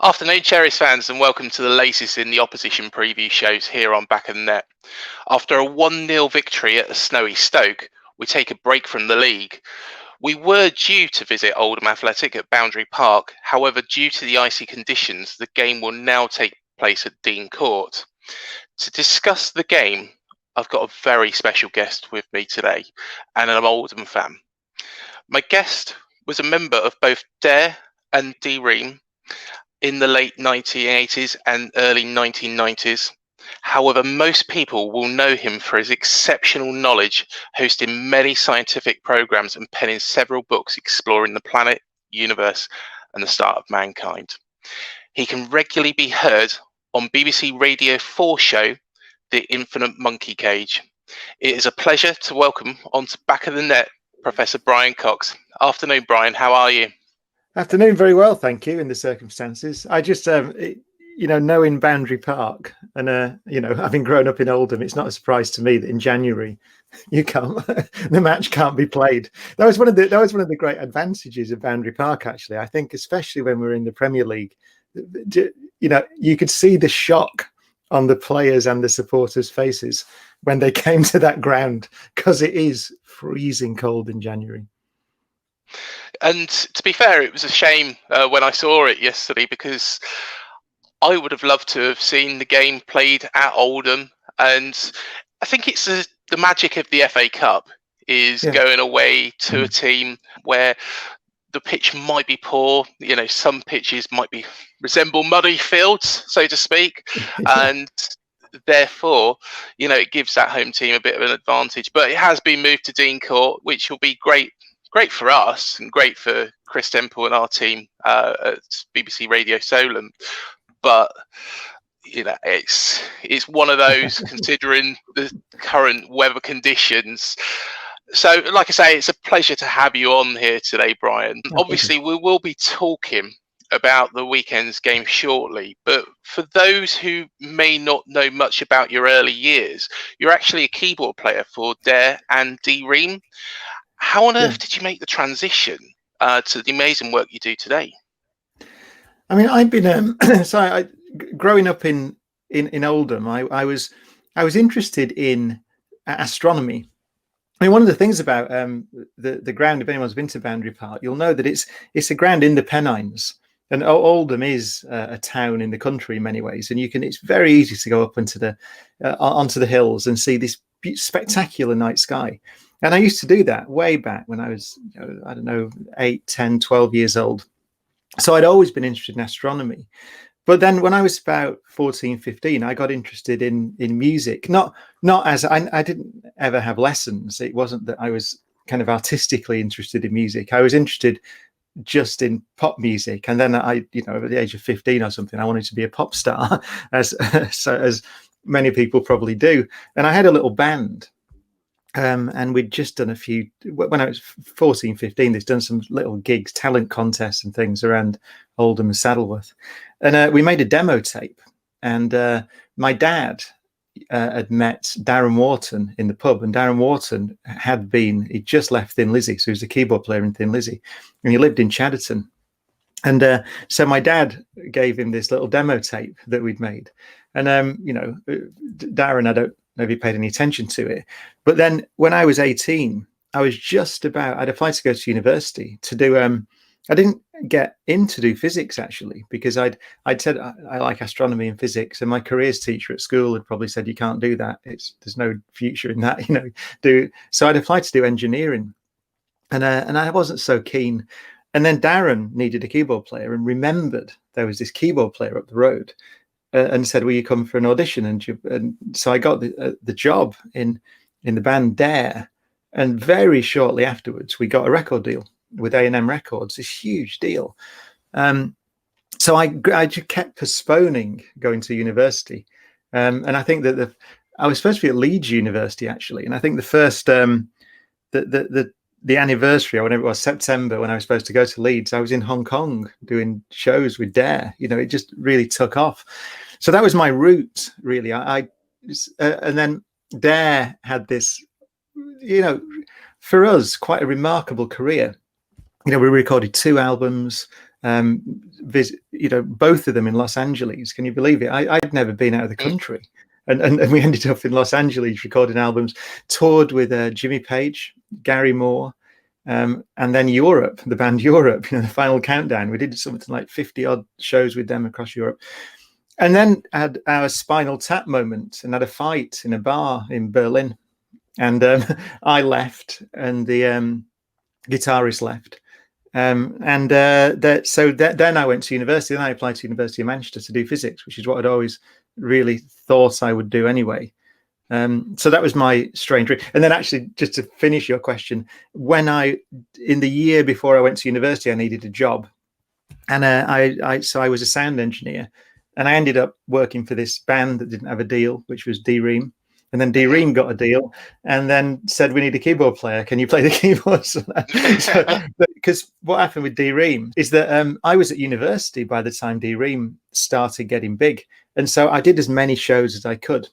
Afternoon, Cherries fans, and welcome to the latest in the opposition preview shows here on Back of the Net. After a 1-0 victory at a snowy Stoke, we take a break from the league. We were due to visit Oldham Athletic at Boundary Park. However, due to the icy conditions, the game will now take place at Dean Court. To discuss the game, I've got a very special guest with me today, and an Oldham fan. My guest was a member of both Dare and Ream in the late 1980s and early 1990s. However, most people will know him for his exceptional knowledge, hosting many scientific programs and penning several books exploring the planet, universe, and the start of mankind. He can regularly be heard on BBC Radio 4 show, The Infinite Monkey Cage. It is a pleasure to welcome onto Back of the Net, Professor Brian Cox. Afternoon, Brian. How are you? Afternoon, very well, thank you. In the circumstances, I just, knowing Boundary Park and having grown up in Oldham, it's not a surprise to me that in January the match can't be played. That was one of the great advantages of Boundary Park, actually. I think, especially when we were in the Premier League, you could see the shock on the players and the supporters' faces when they came to that ground, because it is freezing cold in January. And to be fair, it was a shame when I saw it yesterday, because I would have loved to have seen the game played at Oldham. And I think it's the magic of the FA Cup is going away to a team where the pitch might be poor. Some pitches might resemble muddy fields, so to speak. And therefore, it gives that home team a bit of an advantage. But it has been moved to Dean Court, which will be great for us and great for Chris Temple and our team at BBC Radio Solent. But it's one of those considering the current weather conditions. So, like I say, it's a pleasure to have you on here today, Brian. Obviously, we will be talking about the weekend's game shortly, but for those who may not know much about your early years, you're actually a keyboard player for Dare and Ream. How on earth did you make the transition to the amazing work you do today? I mean, I've been growing up in Oldham. I was interested in astronomy. I mean, one of the things about the ground, if anyone's been to Boundary Park, you'll know that it's a ground in the Pennines, and Oldham is a town in the country in many ways, and it's very easy to go up onto the hills and see this spectacular night sky. And I used to do that way back when I was, 8, 10, 12 years old. So I'd always been interested in astronomy. But then when I was about 14, 15, I got interested in music. Not as I didn't ever have lessons. It wasn't that I was kind of artistically interested in music. I was interested just in pop music. And then at the age of 15 or something, I wanted to be a pop star, as many people probably do. And I had a little band. And we'd just done a few, when I was 14, 15, they'd done some little gigs, talent contests and things around Oldham and Saddleworth. And we made a demo tape. And my dad had met Darren Wharton in the pub. And Darren Wharton he'd just left Thin Lizzy. So he was a keyboard player in Thin Lizzy. And he lived in Chadderton. And so my dad gave him this little demo tape that we'd made. And, Darren, I don't know if he paid any attention to it. But then when I was 18, I'd applied to go to university to do, I didn't get in to do physics, actually, because I'd said I like astronomy and physics, and my careers teacher at school had probably said, you can't do that. There's no future in that, So I'd applied to do engineering, and I wasn't so keen. And then Darren needed a keyboard player and remembered there was this keyboard player up the road. And said, will you come for an audition? And so I got the job in the band Dare. And very shortly afterwards, we got a record deal with A&M Records, this huge deal. So I just kept postponing going to university. And I think that I was supposed to be at Leeds University, actually. And I think the first, the anniversary, or whenever it was, September, when I was supposed to go to Leeds, I was in Hong Kong doing shows with Dare. It just really took off. So that was my route, really. And then Dare had this, for us, quite a remarkable career. We recorded 2 albums. both of them in Los Angeles. Can you believe it? I'd never been out of the country. And we ended up in Los Angeles recording albums, toured with Jimmy Page, Gary Moore, and then Europe, the band Europe, the Final Countdown. We did something like 50 odd shows with them across Europe. And then had our Spinal Tap moment and had a fight in a bar in Berlin. And I left and the guitarist left. Then I went to university. Then I applied to University of Manchester to do physics, which is what I'd always really thought I would do anyway. So that was my strange. And then actually, just to finish your question, in the year before I went to university, I needed a job, and so I was a sound engineer, and I ended up working for this band that didn't have a deal, which was Ream. And then Ream got a deal and then said, we need a keyboard player. Can you play the keyboards? Because what happened with Ream is that I was at university by the time Ream started getting big. And so I did as many shows as I could.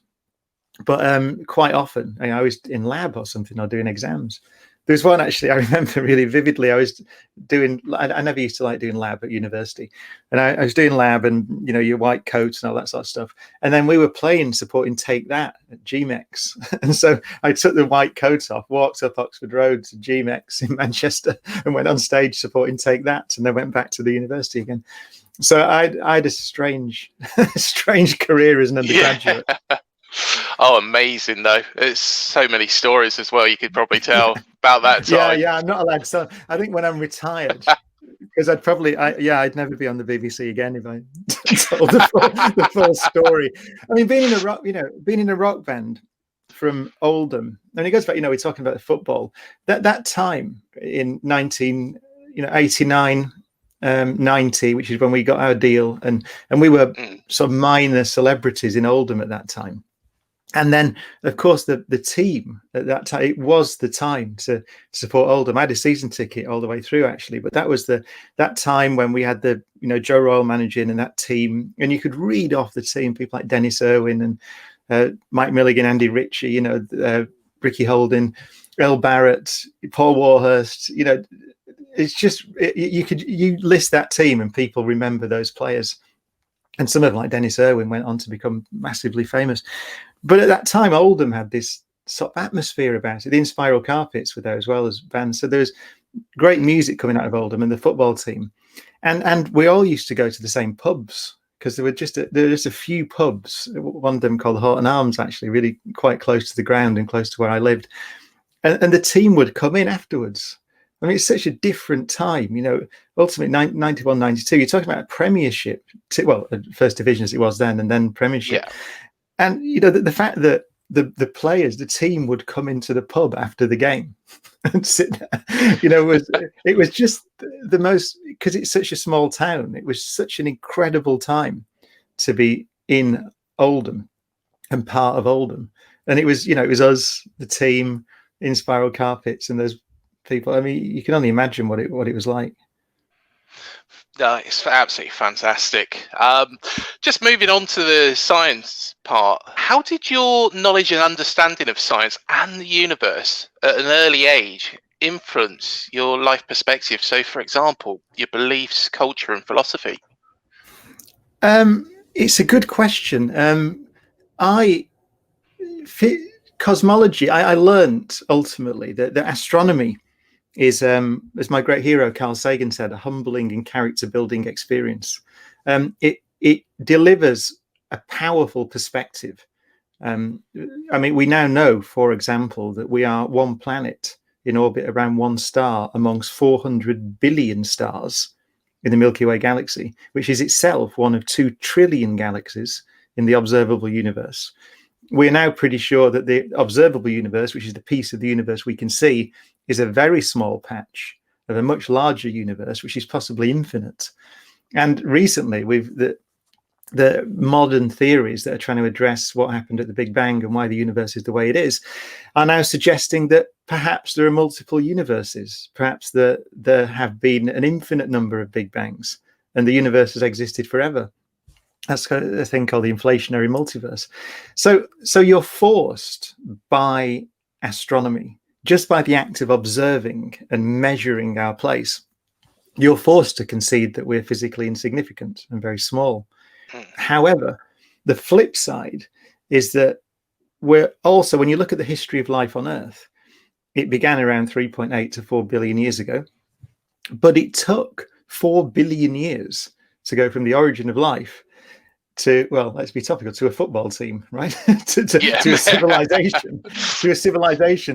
But quite often, I was in lab or something or doing exams. There was one actually I remember really vividly. I was doing. I never used to like doing lab at university, and I was doing lab and your white coats and all that sort of stuff. And then we were playing supporting Take That at GMEX, and so I took the white coats off, walked up Oxford Road to GMEX in Manchester, and went on stage supporting Take That, and then went back to the university again. So I had a strange career as an undergraduate. Yeah. Oh, amazing though. It's so many stories as well you could probably tell about that time. Yeah, I'm not allowed to. I think when I'm retired, because I'd never be on the BBC again if I told the full story. I mean, being in a rock band from Oldham, and it goes back, we're talking about the football. That time in 1989, 90, which is when we got our deal, and we were sort of minor celebrities in Oldham at that time. And then, of course, the team at that time, it was the time to support Oldham. I had a season ticket all the way through, actually, but that was that time when we had the Joe Royle managing and that team, and you could read off the team, people like Dennis Irwin and Mike Milligan, Andy Ritchie, Ricky Holding, Earl Barrett, Paul Warhurst. It's just you list that team and people remember those players. And some of them, like Dennis Irwin, went on to become massively famous. But at that time, Oldham had this sort of atmosphere about it. The Inspiral Carpets were there as well as bands. So there was great music coming out of Oldham and the football team. And we all used to go to the same pubs because there were just a few pubs. One of them called Horton Arms, actually, really quite close to the ground and close to where I lived. And the team would come in afterwards. I mean, it's such a different time, ultimately 91, 92, you're talking about a premiership, first division as it was then, and then premiership. Yeah. And, the fact that the players, the team would come into the pub after the game and sit there, it was just the most, because it's such a small town, it was such an incredible time to be in Oldham and part of Oldham. And it was, it was us, the team, Inspiral Carpets, and those people. I mean, you can only imagine what it was like. It's absolutely fantastic. Just moving on to the science part, how did your knowledge and understanding of science and the universe at an early age influence your life perspective? So, for example, your beliefs, culture, and philosophy. It's a good question. Cosmology. I learned ultimately that astronomy is, as my great hero Carl Sagan said, a humbling and character-building experience. It delivers a powerful perspective. I mean, we now know, for example, that we are one planet in orbit around one star amongst 400 billion stars in the Milky Way galaxy, which is itself one of 2 trillion galaxies in the observable universe. We're now pretty sure that the observable universe, which is the piece of the universe we can see, is a very small patch of a much larger universe, which is possibly infinite. And recently, the modern theories that are trying to address what happened at the Big Bang and why the universe is the way it is are now suggesting that perhaps there are multiple universes. Perhaps there have been an infinite number of Big Bangs and the universe has existed forever. That's a thing called the inflationary multiverse. So you're forced by astronomy, just by the act of observing and measuring our place, you're forced to concede that we're physically insignificant and very small. However, the flip side is that we're also, when you look at the history of life on Earth, it began around 3.8 to 4 billion years ago, but it took 4 billion years to go from the origin of life to, well, let's be topical, to a football team, right? to a civilization,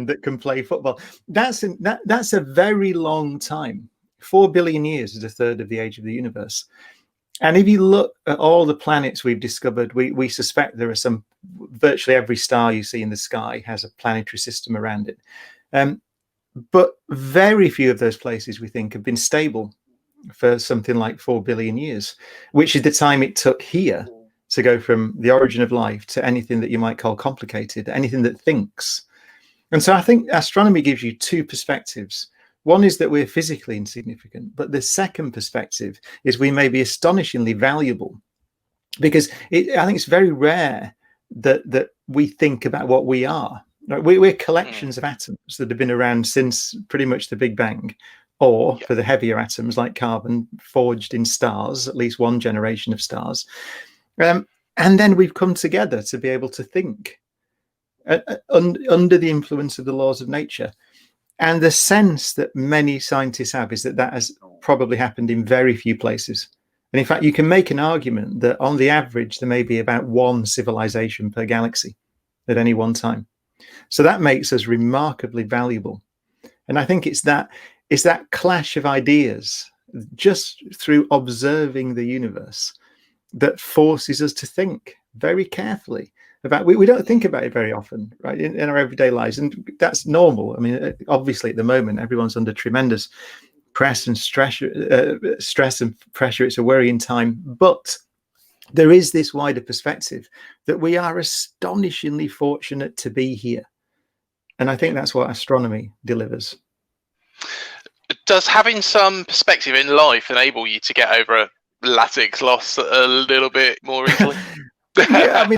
that can play football. That's a very long time. 4 billion years is a third of the age of the universe. And if you look at all the planets we've discovered, we suspect there are some, virtually every star you see in the sky has a planetary system around it. But very few of those places, we think, have been stable for something like 4 billion years, which is the time it took here to go from the origin of life to anything that you might call complicated, anything that thinks. And so I think astronomy gives you two perspectives. One is that we're physically insignificant, but the second perspective is we may be astonishingly valuable, because I think it's very rare that we think about what we are. We're collections of atoms that have been around since pretty much the Big Bang, or for the heavier atoms like carbon, forged in stars, at least one generation of stars. And then we've come together to be able to think under the influence of the laws of nature. And the sense that many scientists have is that has probably happened in very few places. And in fact, you can make an argument that on the average, there may be about one civilization per galaxy at any one time. So that makes us remarkably valuable. And I think it's that clash of ideas just through observing the universe that forces us to think very carefully about, we don't think about it very often, right, in our everyday lives, and that's normal. I mean, obviously at the moment everyone's under tremendous stress and pressure. It's a worrying time, but there is this wider perspective that we are astonishingly fortunate to be here, and I think that's what astronomy delivers. Does having some perspective in life enable you to get over a Latics loss a little bit more easily? Yeah, I mean,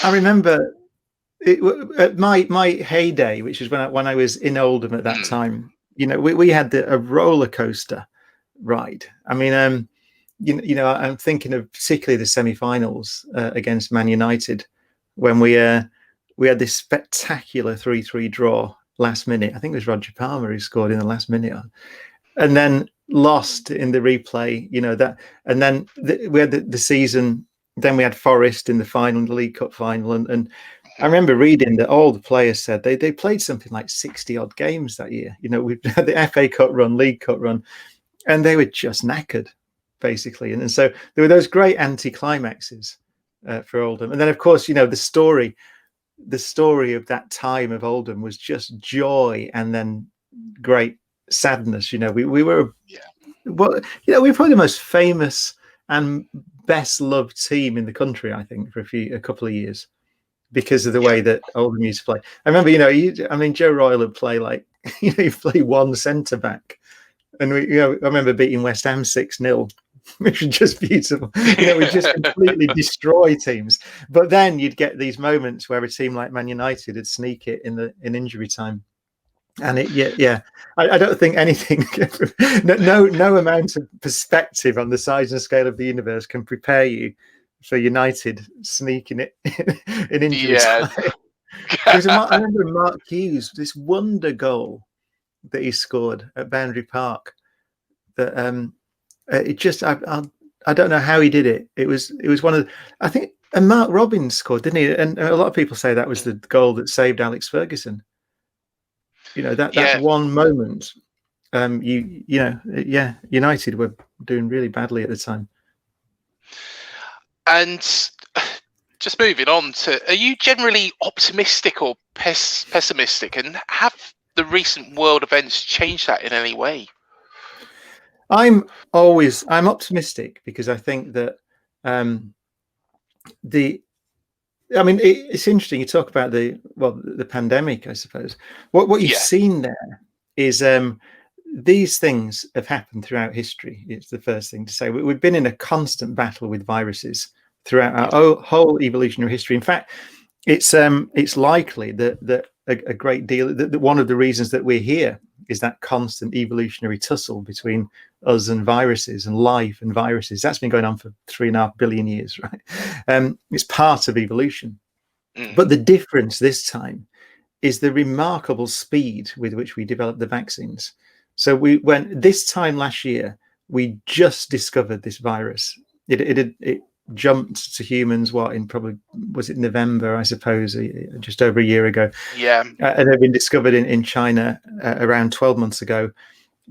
I remember at my heyday, which is when I was in Oldham at that time. We had a roller coaster ride. I mean, I'm thinking of particularly the semi-finals against Man United, when we had this spectacular 3-3 draw last minute. I think it was Roger Palmer who scored in the last minute, and then lost in the replay. And then we had the season. Then we had Forest in the final, the League Cup final, and I remember reading that all the players said they played something like 60 odd games that year. We had the FA Cup run, League Cup run, and they were just knackered, basically. And so there were those great anti-climaxes for Oldham. And then, of course, the story of that time of Oldham was just joy and then great sadness. We were, we were probably the most famous and best loved team in the country, I think, for a couple of years, because of the way that Oldham used to play. I remember, Joe Royle would play like, he'd play one centre back, and I remember beating West Ham 6-0, which was just beautiful. We just completely destroy teams. But then you'd get these moments where a team like Man United would sneak it in injury time. And I don't think anything, no amount of perspective on the size and scale of the universe can prepare you for United sneaking it in injury time. I remember Mark Hughes, this wonder goal that he scored at Boundary Park. That it just, I don't know how he did it. It was one of I think, and Mark Robbins scored, didn't he? And a lot of people say that was the goal that saved Alex Ferguson. That one moment, United were doing really badly at the time. And just moving on to, are you generally optimistic or pessimistic? And have the recent world events changed that in any way? I'm optimistic, because I think that it's interesting. You talk about the pandemic, I suppose. What you've seen there is these things have happened throughout history. It's the first thing to say. We've been in a constant battle with viruses throughout our whole evolutionary history. In fact, it's likely that a great deal, that one of the reasons that we're here is that constant evolutionary tussle between us and viruses, and life and viruses. That's been going on for 3.5 billion years, right? It's part of evolution. But the difference this time is the remarkable speed with which we developed the vaccines. So when this time last year, we just discovered this virus. It jumped to humans, was it November, I suppose, just over a year ago. Yeah. And had been discovered in China around 12 months ago.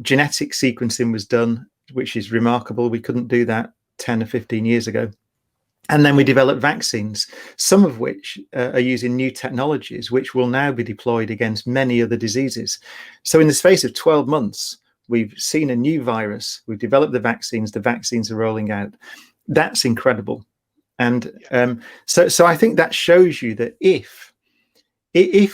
Genetic sequencing was done, which is remarkable. We couldn't do that 10 or 15 years ago. And then we developed vaccines, some of which are using new technologies, which will now be deployed against many other diseases. So in the space of 12 months, we've seen a new virus. We've developed the vaccines are rolling out. That's incredible. And so I think that shows you that if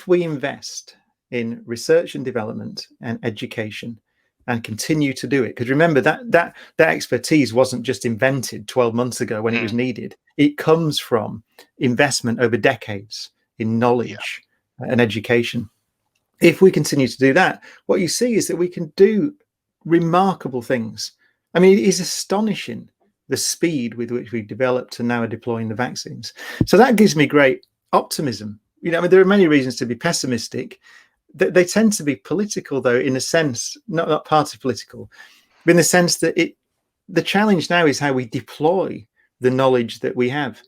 we invest in research and development and education and continue to do it, because remember that expertise wasn't just invented 12 months ago when it was needed. It comes from investment over decades in knowledge and education. If we continue to do that, what you see is that we can do remarkable things. I mean, it is astonishing the speed with which we've developed and now are deploying the vaccines. So that gives me great optimism. I mean, there are many reasons to be pessimistic. They tend to be political, though, in a sense, not party political, but in the sense that the challenge now is how we deploy the knowledge that we have.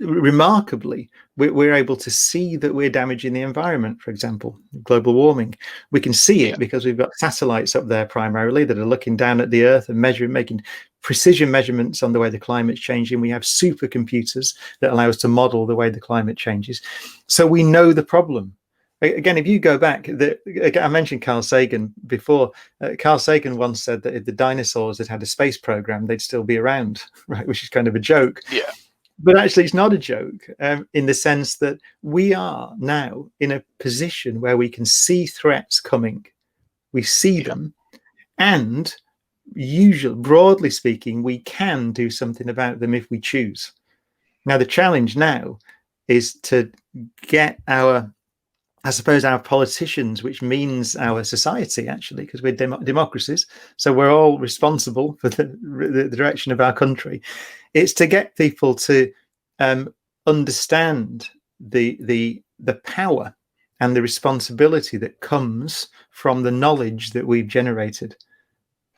Remarkably, we're able to see that we're damaging the environment, for example, global warming. We can see it because we've got satellites up there primarily that are looking down at the Earth and making precision measurements on the way the climate's changing. We have supercomputers that allow us to model the way the climate changes. So we know the problem. Again, if you go back, I mentioned Carl Sagan before. Carl Sagan once said that if the dinosaurs had a space program, they'd still be around, right? Which is kind of a joke. Yeah. But actually, it's not a joke in the sense that we are now in a position where we can see threats coming. We see them, and usually, broadly speaking, we can do something about them if we choose. Now, the challenge now is to get our politicians, which means our society, actually, because we're democracies, so we're all responsible for the direction of our country. It's to get people to understand the power and the responsibility that comes from the knowledge that we've generated,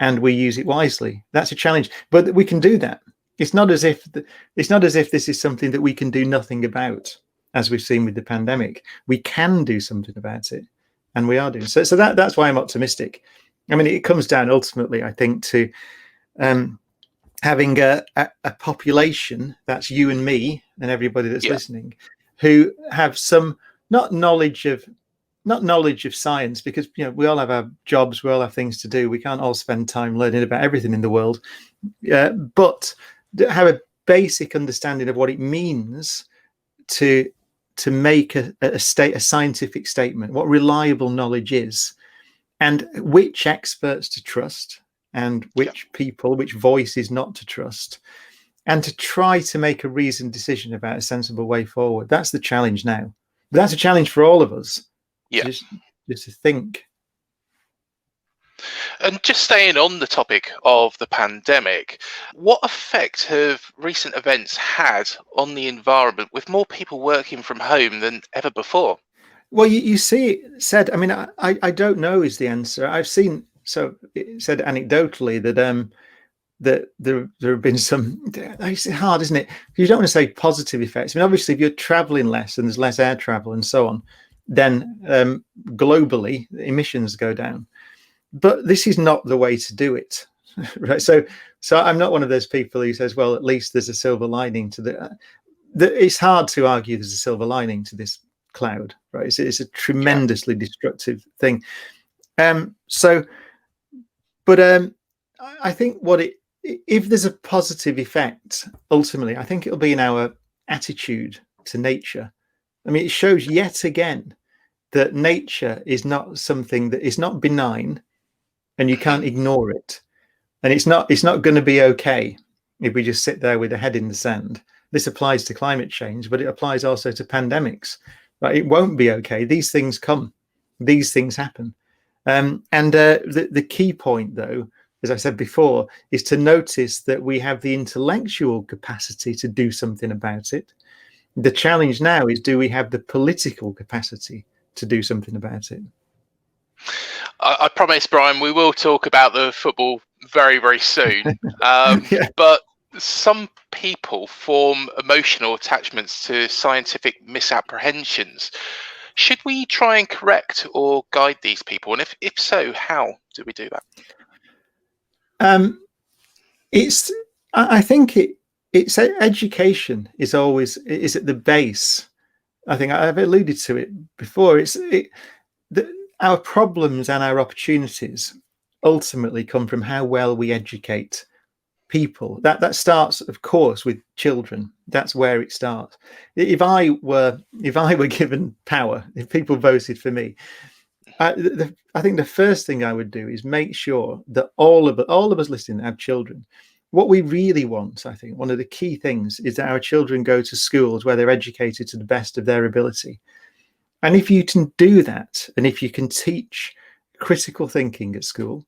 and we use it wisely. That's a challenge, but we can do that. It's not as if this is something that we can do nothing about. As we've seen with the pandemic, we can do something about it, and we are doing so. So that's why I'm optimistic. I mean, it comes down ultimately, I think, to having a population, that's you and me and everybody that's listening, who have some not knowledge of science, because we all have our jobs, we all have things to do. We can't all spend time learning about everything in the world, but have a basic understanding of what it means to make a scientific statement, what reliable knowledge is, and which experts to trust and which voices not to trust, and to try to make a reasoned decision about a sensible way forward. That's the challenge now. But that's a challenge for all of us. Just to think. And just staying on the topic of the pandemic, what effect have recent events had on the environment, with more people working from home than ever before? Well, you see it said, I mean, I don't know is the answer. I've seen, so it said anecdotally that there have been some, it's hard, isn't it? You don't want to say positive effects. I mean, obviously, if you're traveling less and there's less air travel and so on, then globally, emissions go down. But this is not the way to do it, right? So I'm not one of those people who says, well, at least there's a silver lining to it's hard to argue there's a silver lining to this cloud, right? It's a tremendously destructive thing. I think if there's a positive effect, ultimately, I think it'll be in our attitude to nature. I mean, it shows yet again that nature is not something that is not benign, and you can't ignore it. And it's not going to be okay if we just sit there with a head in the sand. This applies to climate change, but it applies also to pandemics. Right? It won't be okay. These things come. These things happen. The key point, though, as I said before, is to notice that we have the intellectual capacity to do something about it. The challenge now is, do we have the political capacity to do something about it? I promise, Brian, we will talk about the football very, very soon. Yeah. But some people form emotional attachments to scientific misapprehensions. Should we try and correct or guide these people? And if so, how do we do that? I think it's education is at the base. I think I've alluded to it before. Our problems and our opportunities ultimately come from how well we educate people. That starts, of course, with children. That's where it starts. If I were given power, if people voted for me, I think the first thing I would do is make sure that all of us listening have children. What we really want, I think, one of the key things is that our children go to schools where they're educated to the best of their ability. And if you can do that, and if you can teach critical thinking at school,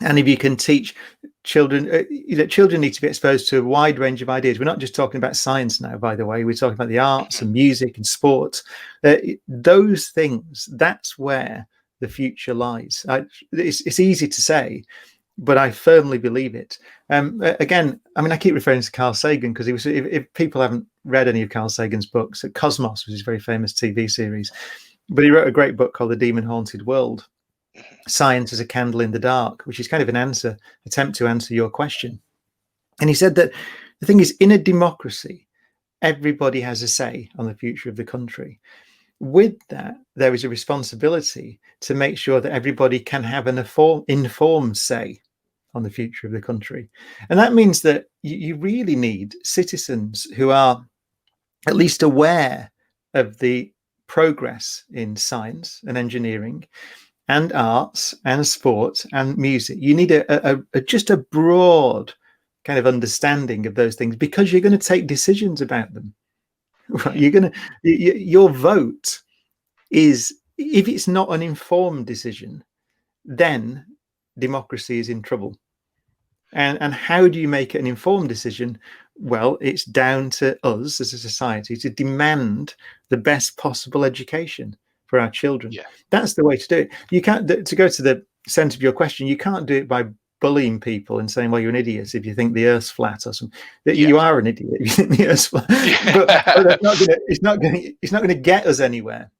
and if you can teach children, children need to be exposed to a wide range of ideas. We're not just talking about science now, by the way. We're talking about the arts and music and sport. Those things, that's where the future lies. It's easy to say, but I firmly believe it. Again, I mean, I keep referring to Carl Sagan because if people haven't read any of Carl Sagan's books, Cosmos was his very famous TV series, but he wrote a great book called The Demon Haunted World. Science as a Candle in the Dark, which is kind of an attempt to answer your question. And he said that the thing is, in a democracy, everybody has a say on the future of the country. With that, there is a responsibility to make sure that everybody can have an informed say on the future of the country. And that means that you really need citizens who are at least aware of the progress in science and engineering and arts and sport and music. You need just a broad kind of understanding of those things, because you're going to take decisions about them. Your vote is, if it's not an informed decision, then democracy is in trouble. And how do you make it an informed decision? Well, it's down to us as a society to demand the best possible education for our children. Yeah. That's the way to do it. You can't, to go to the center of your question, you can't do it by bullying people and saying, well, you're an idiot if you think the earth's flat or something. You are an idiot if you think the earth's flat. But it's not going to get us anywhere.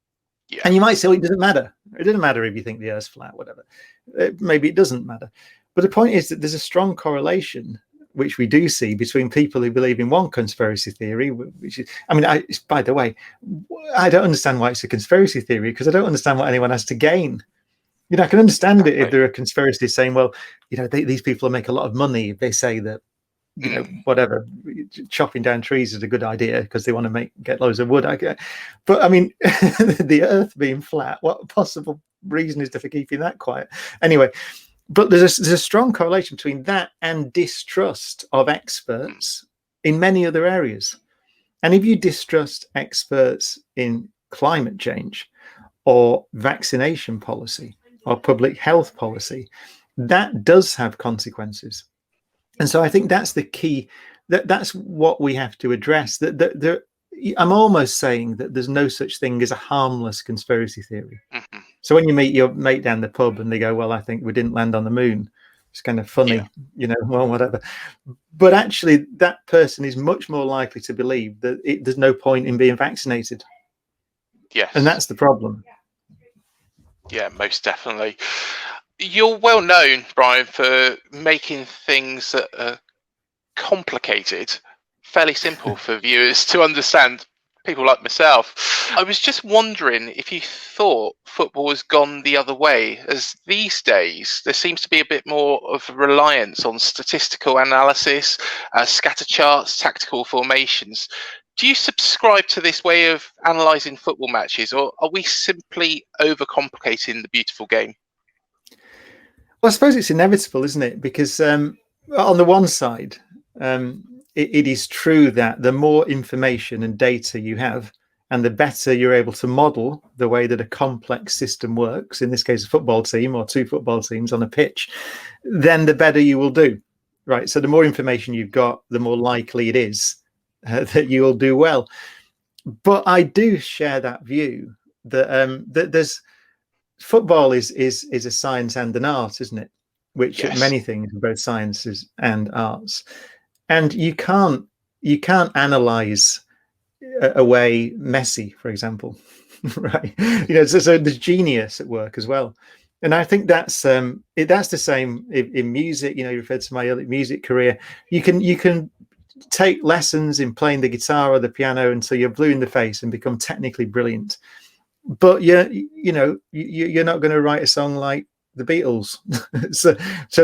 Yeah. And you might say, well, it doesn't matter. It doesn't matter if you think the earth's flat, whatever. Maybe it doesn't matter. But the point is that there's a strong correlation, which we do see, between people who believe in one conspiracy theory, which is, I mean, by the way, I don't understand why it's a conspiracy theory, because I don't understand what anyone has to gain. You know, I can understand it if there are conspiracies saying, well, you know, these people will make a lot of money if they say that, you know, whatever, chopping down trees is a good idea because they want to get loads of wood. But I mean, the earth being flat, what possible reason is there for keeping that quiet? Anyway, but there's a strong correlation between that and distrust of experts in many other areas. And if you distrust experts in climate change or vaccination policy or public health policy, that does have consequences. And so I think that's the key. That's what we have to address. I'm almost saying that there's no such thing as a harmless conspiracy theory. Mm-hmm. So when you meet your mate down the pub and they go, well, I think we didn't land on the moon, it's kind of funny, you know, well, whatever. But actually, that person is much more likely to believe that there's no point in being vaccinated. Yes. And that's the problem. Yeah, most definitely. You're well known, Brian, for making things that are complicated fairly simple for viewers to understand, people like myself. I was just wondering if you thought football has gone the other way, as these days there seems to be a bit more of a reliance on statistical analysis, scatter charts, tactical formations. Do you subscribe to this way of analysing football matches, or are we simply overcomplicating the beautiful game? Well, I suppose it's inevitable, isn't it? Because on the one side, it is true that the more information and data you have, and the better you're able to model the way that a complex system works, in this case, a football team or two football teams on a pitch, then the better you will do, right? So the more information you've got, the more likely it is that you will do well. But I do share that view that there's football is a science and an art, isn't it? Which Yes. many things are both sciences and arts, and you can't analyze away Messi, for example, right? So there's genius at work as well, and I think that's the same in music. You referred to my early music career. You can take lessons in playing the guitar or the piano until you're blue in the face and become technically brilliant, but you're not going to write a song like the Beatles. so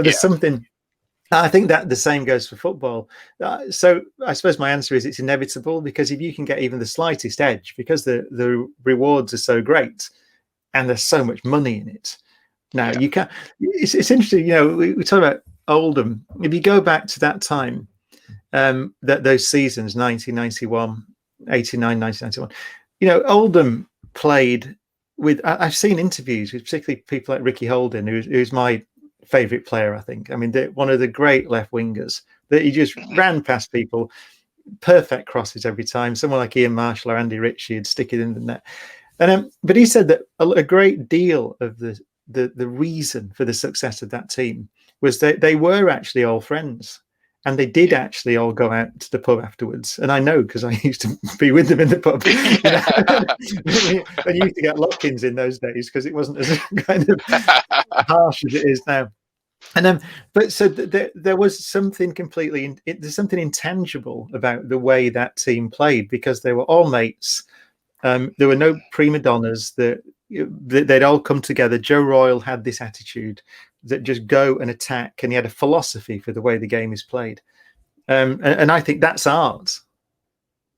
there's something. I think that the same goes for football. So I suppose my answer is it's inevitable, because if you can get even the slightest edge, because the rewards are so great and there's so much money in it. Now you can. It's interesting. We talk about Oldham. If you go back to that time, that those seasons, 1991, 89, 1991, Oldham played with. I've seen interviews with particularly people like Ricky Holden, who's my favorite player, I think. I mean, one of the great left wingers, that he just ran past people, perfect crosses every time. Someone like Ian Marshall or Andy Ritchie would stick it in the net. And but he said that a great deal of the reason for the success of that team was that they were actually all friends, and they did actually all go out to the pub afterwards. And I know, because I used to be with them in the pub. And you used to get lock-ins in those days, because it wasn't as kind of harsh as it is now. And but so there was something there's something intangible about the way that team played, because they were all mates. There were no prima donnas. They'd all come together. Joe Royle had this attitude that just go and attack, and he had a philosophy for the way the game is played. And I think that's art.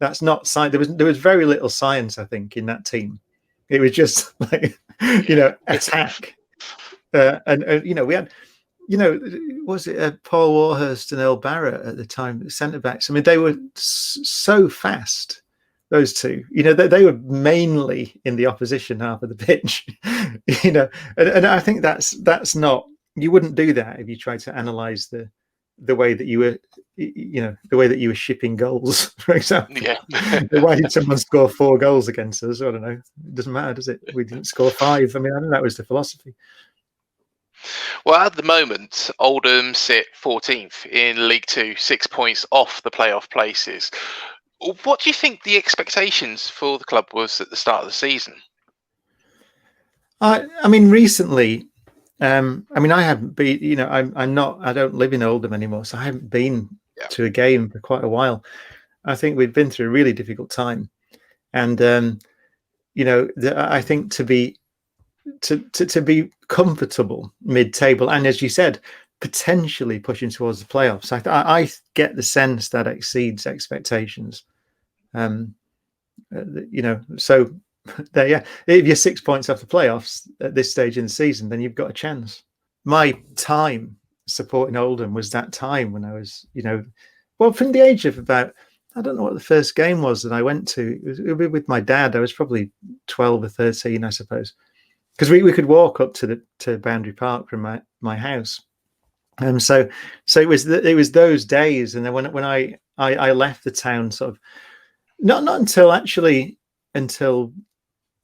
That's not science. There was very little science, I think, in that team. It was just like attack. And we had, was it Paul Warhurst and Earl Barrett at the time, centre backs? I mean, they were so fast. Those two, they were mainly in the opposition half of the pitch, and I think that's not. You wouldn't do that if you tried to analyze the way that you were, the way that you were shipping goals, for example. Yeah. Why did someone score 4 goals against us? I don't know. It doesn't matter, does it? We didn't score 5. I mean, I think that was the philosophy. Well, at the moment, Oldham sit 14th in League Two, 6 points off the playoff places. What do you think the expectations for the club was at the start of the season? I mean, recently, I haven't been. I don't live in Oldham anymore, so I haven't been to a game for quite a while. I think we've been through a really difficult time, and I think to be comfortable mid-table, and as you said, potentially pushing towards the playoffs, I get the sense that exceeds expectations. So there, if you're 6 points off the playoffs at this stage in the season, then you've got a chance. My time supporting Oldham was that time when I was, from the age of about, I don't know what the first game was that I went to. It was with my dad. I was probably 12 or 13, I suppose, because we could walk up to Boundary Park from my house. So it was those days, and then when I left the town, sort of not until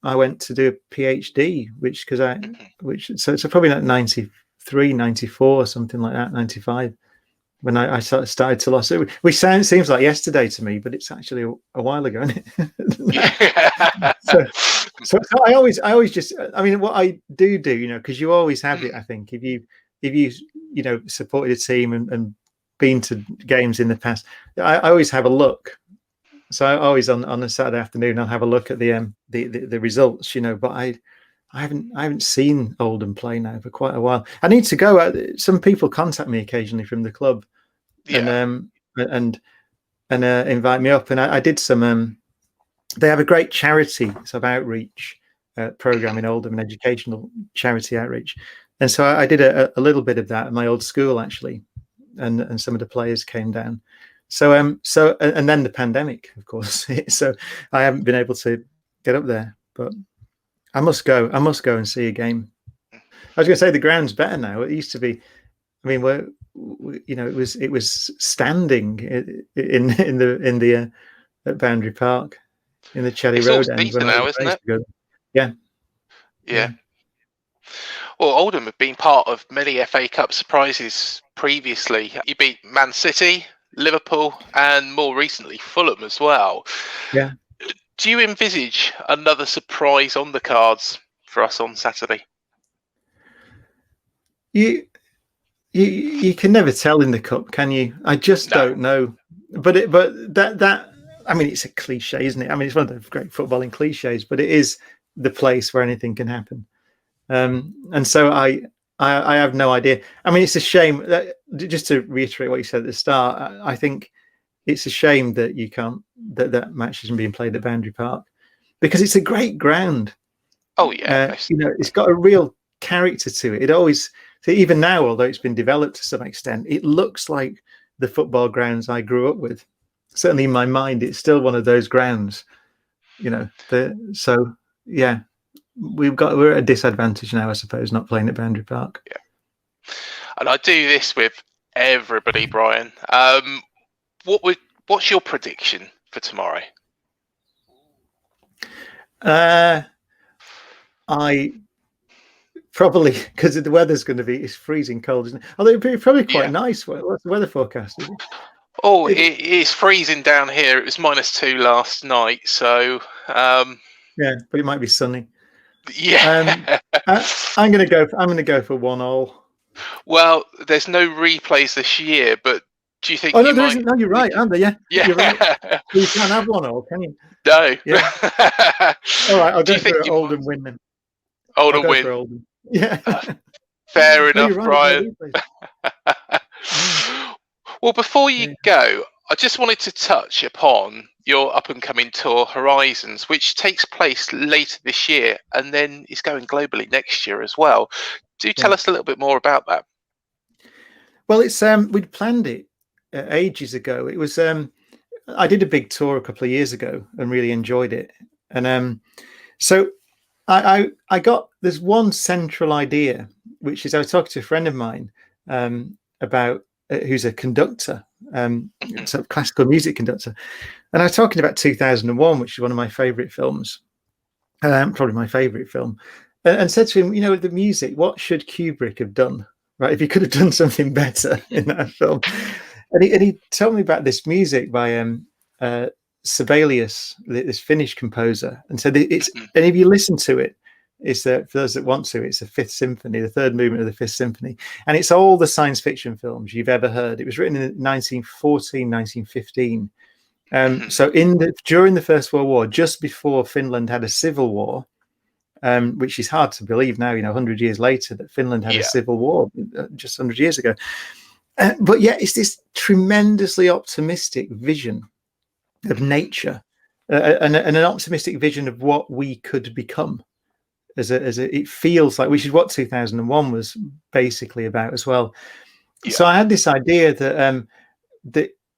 I went to do a PhD, so probably like 93, 94, something like that, 95, when I started to lose. Which seems like yesterday to me, but it's actually a while ago, isn't it? so I always just, I mean, what I do, because you always have it, I think, if you supported a team and been to games in the past, I always have a look. So I always on a Saturday afternoon I'll have a look at the results, but I haven't seen Oldham play now for quite a while. I need to go. Some people contact me occasionally from the club, and invite me up, and I did some. They have a great charity sort of outreach program in Oldham, an educational charity outreach, and so I did a little bit of that at my old school actually, and some of the players came down. So and then the pandemic, of course. So I haven't been able to get up there. But I must go and see a game. I was going to say the ground's better now. It used to be. I mean, it was standing in the at Boundary Park in the Cherry It's all Road end when season I now, isn't used it? to go. Yeah. Yeah. Well, Oldham have been part of many FA Cup surprises previously. You beat Man City, Liverpool, and more recently Fulham as well. Yeah. Do you envisage another surprise on the cards for us on Saturday? You can never tell in the cup, can you? I just don't know. But that I mean, it's a cliche, isn't it? I mean, it's one of the great footballing cliches, but it is the place where anything can happen. And so I have no idea. I mean, it's a shame that, just to reiterate what you said at the start, I think it's a shame that you can't that match isn't being played at Boundary Park, because it's a great ground. Oh yeah, it's got a real character to it. It always, even now, although it's been developed to some extent, it looks like the football grounds I grew up with. Certainly in my mind, it's still one of those grounds. So yeah, we're at a disadvantage now, I suppose, not playing at Boundary Park. Yeah, and I do this with everybody, Brian. What's your prediction for tomorrow? I probably, because the weather's going to be, it's freezing cold, isn't it? Although it'd be probably quite nice. What's the weather forecast? Is it? Oh, it's freezing down here. It was -2 last night, so yeah, but it might be sunny. Yeah, I'm going to go for 1-1. Well, there's no replays this year, but do you think? Oh no, there isn't. No, you're right, aren't there? Yeah, you're right. You can't have 1-1, can you? No. Yeah. All right, I'll go for Oldham win then. Oldham win. Oldham. Yeah. Fair enough, Brian. Well, before you go, I just wanted to touch upon your up-and-coming tour Horizons, which takes place later this year and then is going globally next year as well. Do tell us a little bit more about that. Well, it's we'd planned it ages ago. It was I did a big tour a couple of years ago and really enjoyed it, and so I got, there's one central idea, which is I was talking to a friend of mine about who's a conductor, sort of classical music conductor, and I was talking about 2001, which is one of my favorite films, probably my favorite film, and said to him, the music, what should Kubrick have done, right? If he could have done something better in that film. And he told me about this music by Sibelius, this Finnish composer, and said and if you listen to it, it's for those that want to, it's the Fifth Symphony, the third movement of the Fifth Symphony, and it's all the science fiction films you've ever heard. It was written in 1914, 1915. So during the First World War, just before Finland had a civil war, which is hard to believe now, 100 years later, that Finland had a civil war just 100 years ago. But yeah, it's this tremendously optimistic vision of nature, and an optimistic vision of what we could become. It feels like, which is what 2001 was basically about as well. Yeah. So I had this idea that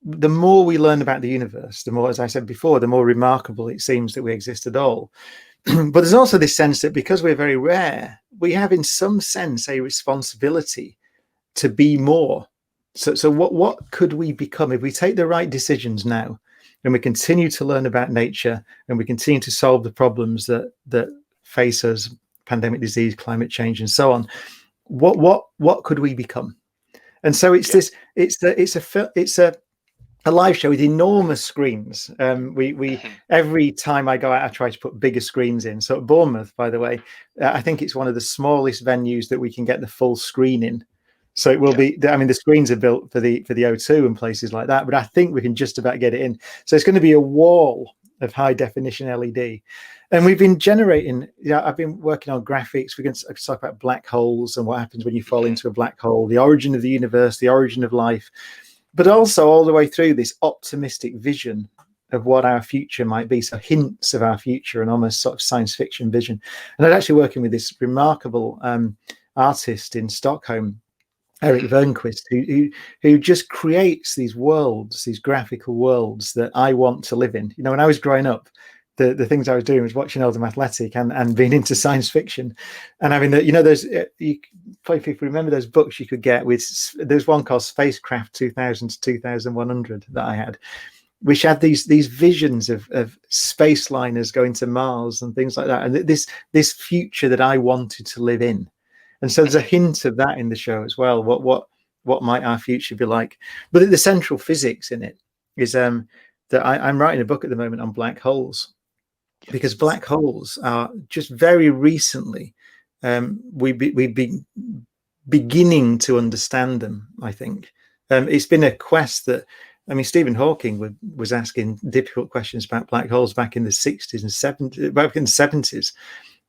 the more we learn about the universe, the more, as I said before, the more remarkable it seems that we exist at all. But there's also this sense that because we're very rare, we have in some sense a responsibility to be more. So what could we become if we take the right decisions now, and we continue to learn about nature, and we continue to solve the problems that face us, pandemic, disease, climate change, and so on? What could we become? And so it's a live show with enormous screens. We every time I go out, I try to put bigger screens in. So at Bournemouth, by the way, I think it's one of the smallest venues that we can get the full screen in. So it will be, I mean, the screens are built for the O2 and places like that, but I think we can just about get it in. So it's going to be a wall of high definition LED. And we've been generating, I've been working on graphics. We're going to talk about black holes and what happens when you fall into a black hole, the origin of the universe, the origin of life, but also all the way through this optimistic vision of what our future might be. So hints of our future and almost sort of science fiction vision. And I'm actually working with this remarkable artist in Stockholm, Eric Vernquist, who just creates these worlds, these graphical worlds that I want to live in. When I was growing up, the things I was doing was watching Oldham Athletic and being into science fiction, and having those you probably people remember those books you could get with. There's one called Spacecraft 2000 to 2100 that I had, which had these visions of space liners going to Mars and things like that, and this future that I wanted to live in. And so there's a hint of that in the show as well. What might our future be like? But the central physics in it is that I'm writing a book at the moment on black holes, because black holes are just very recently we've been beginning to understand them. I think it's been a quest that. I mean, Stephen Hawking was asking difficult questions about black holes back in the 60s and 70s, back in the 70s,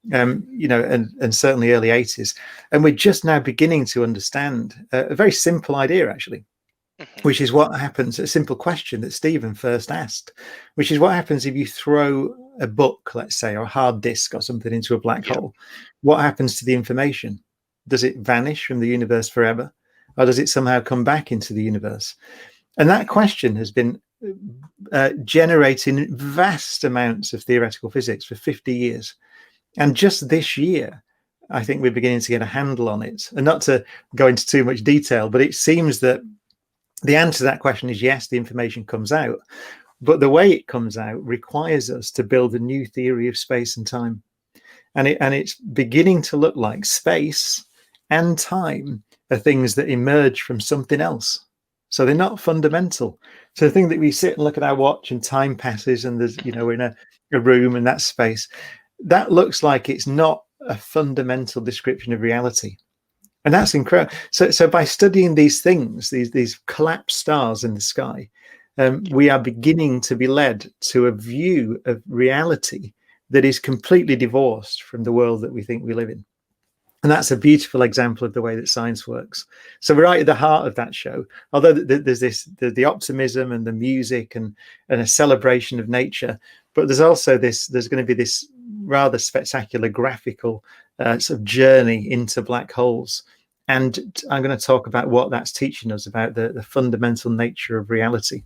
and certainly early 80s. And we're just now beginning to understand a very simple idea, actually, which is what happens, a simple question that Stephen first asked, which is what happens if you throw a book, let's say, or a hard disk or something into a black hole. What happens to the information? Does it vanish from the universe forever? Or does it somehow come back into the universe? And that question has been generating vast amounts of theoretical physics for 50 years. And just this year, I think we're beginning to get a handle on it. And not to go into too much detail, but it seems that the answer to that question is yes, the information comes out. But the way it comes out requires us to build a new theory of space and time. And it's beginning to look like space and time are things that emerge from something else. So they're not fundamental. So the thing that we sit and look at our watch and time passes and there's, we're in a room and that space, that looks like it's not a fundamental description of reality. And that's incredible. So by studying these things, these collapsed stars in the sky, we are beginning to be led to a view of reality that is completely divorced from the world that we think we live in. And that's a beautiful example of the way that science works. So we're right at the heart of that show. Although there's the optimism and the music and a celebration of nature, but there's also there's going to be this rather spectacular graphical sort of journey into black holes. And I'm going to talk about what that's teaching us about the fundamental nature of reality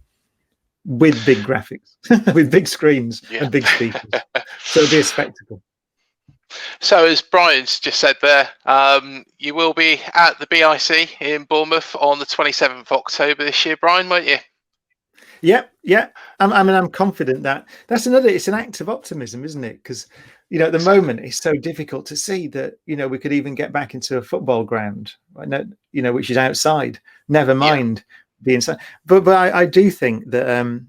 with big graphics, with big screens and big speakers. So it'll be a spectacle. So as Brian's just said there, you will be at the BIC in Bournemouth on the 27th of October this year, Brian, won't you? Yeah. I'm confident that's it's an act of optimism, isn't it? Because, at the moment it's so difficult to see that, we could even get back into a football ground, right? Which is outside, never mind the inside. But I do think that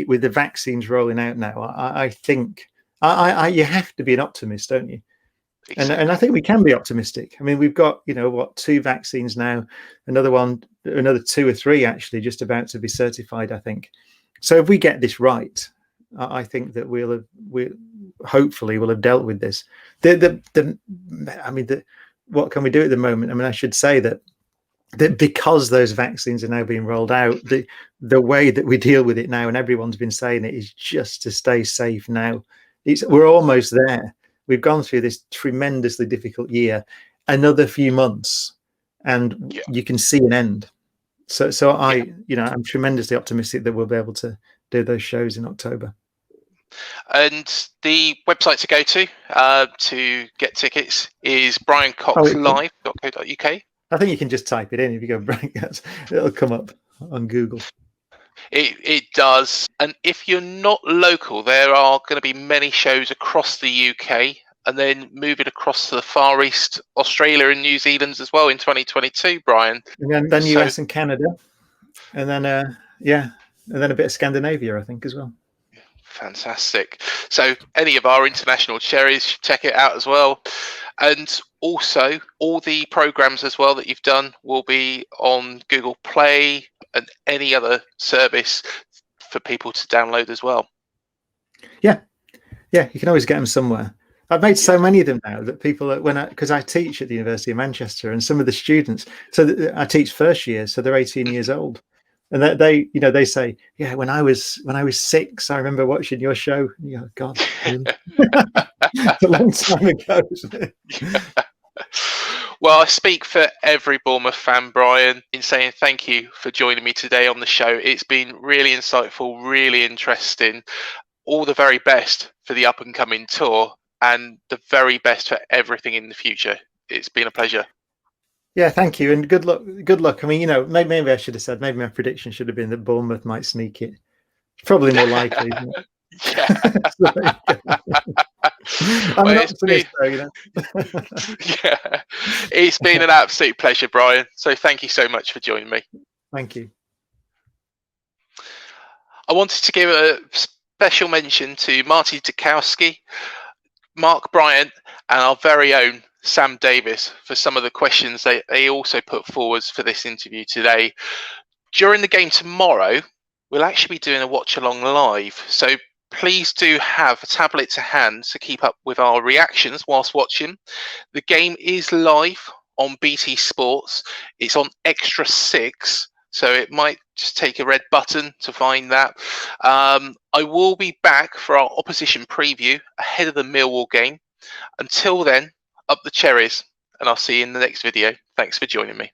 with the vaccines rolling out now, I think you have to be an optimist, don't you? Exactly. And I think we can be optimistic. I mean, we've got, 2 vaccines now, another 2 or 3 actually just about to be certified, I think. So if we get this right, I think that we'll hopefully have dealt with this. What can we do at the moment? I mean, I should say that because those vaccines are now being rolled out, the way that we deal with it now, and everyone's been saying it, is just to stay safe now. We're almost there. We've gone through this tremendously difficult year, another few months, and you can see an end. So I'm tremendously optimistic that we'll be able to do those shows in October. And the website to go to get tickets is briancoxlive.co.uk. I think you can just type it in. If you go Brian Cox, it'll come up on Google. It does. And if you're not local, there are going to be many shows across the UK, and then moving across to the Far East, Australia and New Zealand as well in 2022, Brian. And then US and Canada. And then, and then a bit of Scandinavia, I think, as well. Fantastic. So any of our international cherries, check it out as well. And also all the programs as well that you've done will be on Google Play and any other service for people to download as well. Yeah, you can always get them somewhere. I've made so many of them now that people, because I teach at the University of Manchester, and some of the students, so I teach first year, so they're 18 years old, and they say, when I was 6, I remember watching your show. God, really? It's a long time ago, isn't it? Well, I speak for every Bournemouth fan, Brian, in saying thank you for joining me today on the show. It's been really insightful, really interesting. all the very best for the up and coming tour, and the very best for everything in the future. It's been a pleasure. Yeah, thank you, and good luck. Good luck. I mean, maybe I should have said, maybe my prediction should have been that Bournemouth might sneak it. Probably more likely, isn't it? Yeah. I'm Well, an optimist, though, Yeah, it's been an absolute pleasure, Brian. So thank you so much for joining me. Thank you. I wanted to give a special mention to Marty Dukowski, Mark Bryant, and our very own Sam Davis for some of the questions they also put forwards for this interview today. During the game tomorrow, we'll actually be doing a watch along live. So please do have a tablet to hand to keep up with our reactions whilst watching. The game is live on BT Sports. It's on Extra 6. So it might just take a red button to find that. I will be back for our opposition preview ahead of the Millwall game. Until then, up the cherries, and I'll see you in the next video. Thanks for joining me.